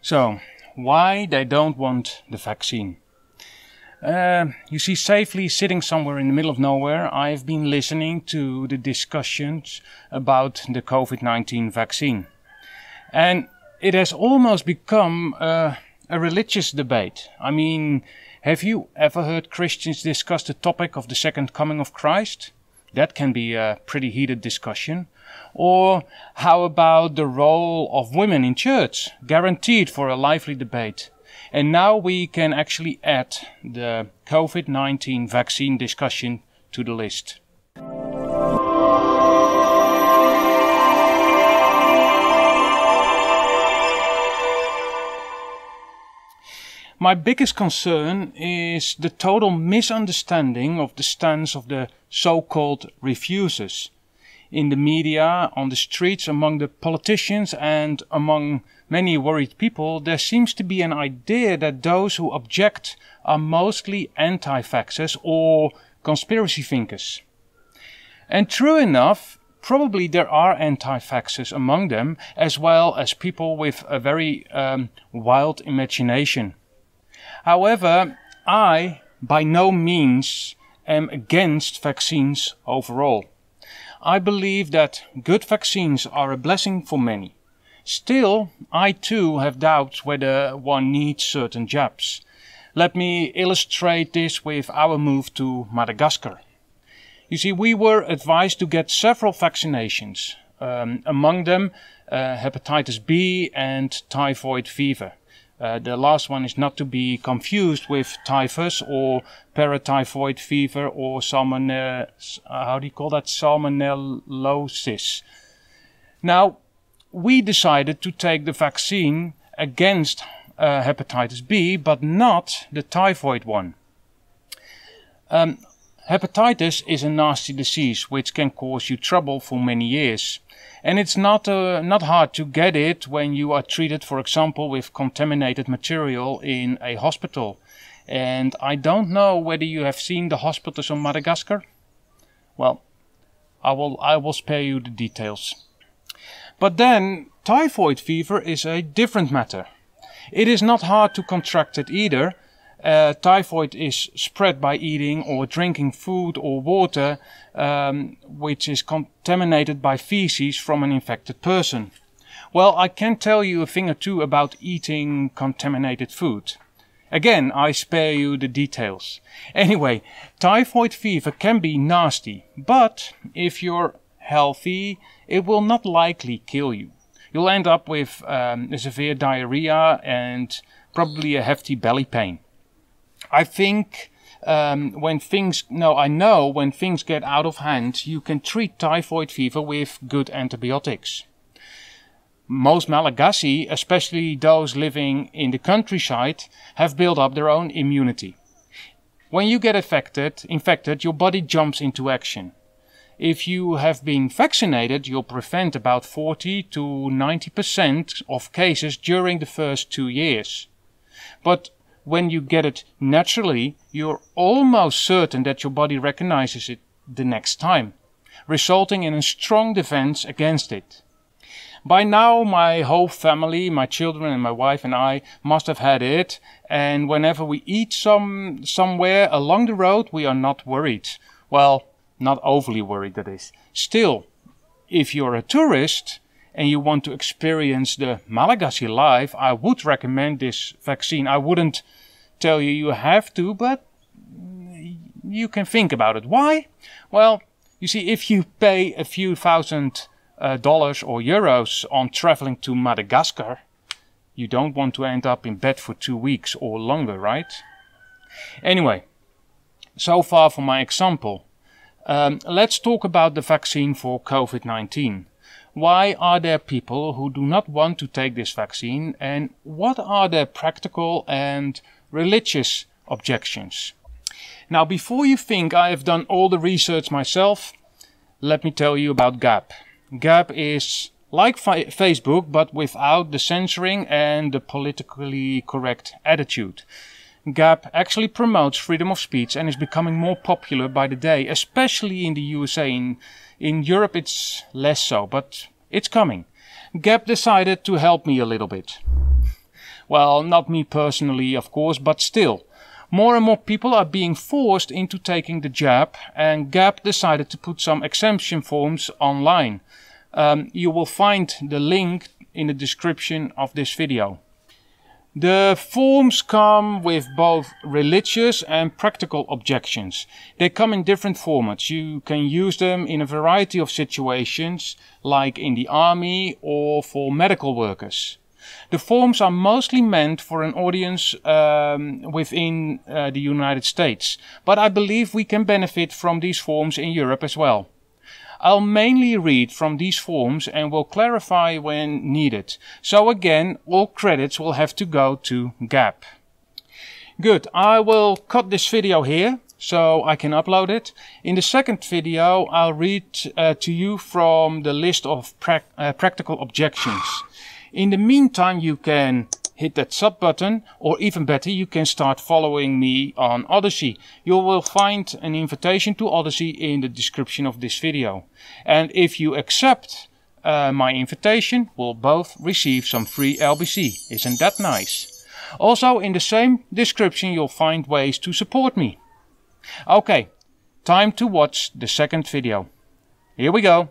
So, why they don't want the vaccine? You see, safely sitting somewhere in the middle of nowhere, I've been listening to the discussions about the COVID-19 vaccine. And it has almost become a religious debate. I mean, have you ever heard Christians discuss the topic of the second coming of Christ? That can be a pretty heated discussion. Or how about the role of women in church? Guaranteed for a lively debate. And now we can actually add the COVID-19 vaccine discussion to the list. My biggest concern is the total misunderstanding of the stance of the so-called refusers. In the media, on the streets, among the politicians and among many worried people, there seems to be an idea that those who object are mostly anti-vaxxers or conspiracy thinkers. And true enough, probably there are anti-vaxxers among them, as well as people with a very wild imagination. However, I by no means am against vaccines overall. I believe that good vaccines are a blessing for many. Still, I too have doubts whether one needs certain jabs. Let me illustrate this with our move to Madagascar. You see, we were advised to get several vaccinations, among them hepatitis B and typhoid fever. The last one is not to be confused with typhus or paratyphoid fever or salmonellosis. Now, we decided to take the vaccine against hepatitis B, but not the typhoid one. Hepatitis is a nasty disease which can cause you trouble for many years. And it's not hard to get it when you are treated, for example, with contaminated material in a hospital. And I don't know whether you have seen the hospitals on Madagascar. Well, I will spare you the details. But then, typhoid fever is a different matter. It is not hard to contract it either. Typhoid is spread by eating or drinking food or water which is contaminated by feces from an infected person. Well, I can tell you a thing or two about eating contaminated food. Again, I spare you the details. Anyway, typhoid fever can be nasty, but if you're healthy, it will not likely kill you. You'll end up with severe diarrhea and probably a hefty belly pain. I think I know when things get out of hand, you can treat typhoid fever with good antibiotics. Most Malagasy, especially those living in the countryside, have built up their own immunity. When you get infected, your body jumps into action. If you have been vaccinated, you'll prevent about 40 to 90% of cases during the first 2 years. But when you get it naturally, you're almost certain that your body recognizes it the next time, resulting in a strong defense against it. By now, my whole family, my children and my wife and I must have had it, and whenever we eat somewhere along the road, we are not worried. Well, not overly worried, that is. Still, if you're a tourist and you want to experience the Malagasy life, I would recommend this vaccine. I wouldn't tell you you have to, but you can think about it. Why? Well, you see, if you pay a few thousand dollars or euros on traveling to Madagascar, you don't want to end up in bed for 2 weeks or longer, right? Anyway, so far for my example. Let's talk about the vaccine for COVID-19. Why are there people who do not want to take this vaccine, and what are their practical and religious objections? Now, before you think I have done all the research myself, let me tell you about GAP. GAP is like Facebook, but without the censoring and the politically correct attitude. GAP actually promotes freedom of speech and is becoming more popular by the day, especially in the USA. In Europe it's less so, but it's coming. GAP decided to help me a little bit. Well, not me personally, of course, but still. More and more people are being forced into taking the jab, and GAP decided to put some exemption forms online. You will find the link in the description of this video. The forms come with both religious and practical objections. They come in different formats. You can use them in a variety of situations, like in the army or for medical workers. The forms are mostly meant for an audience within the United States, but I believe we can benefit from these forms in Europe as well. I'll mainly read from these forms and will clarify when needed. So again, all credits will have to go to GAP. Good, I will cut this video here so I can upload it. In the second video, I'll read to you from the list of practical objections. In the meantime, you can hit that sub button, or even better, you can start following me on Odyssey. You will find an invitation to Odyssey in the description of this video. And if you accept my invitation, we'll both receive some free LBC. Isn't that nice? Also, in the same description, you'll find ways to support me. Okay, time to watch the second video. Here we go.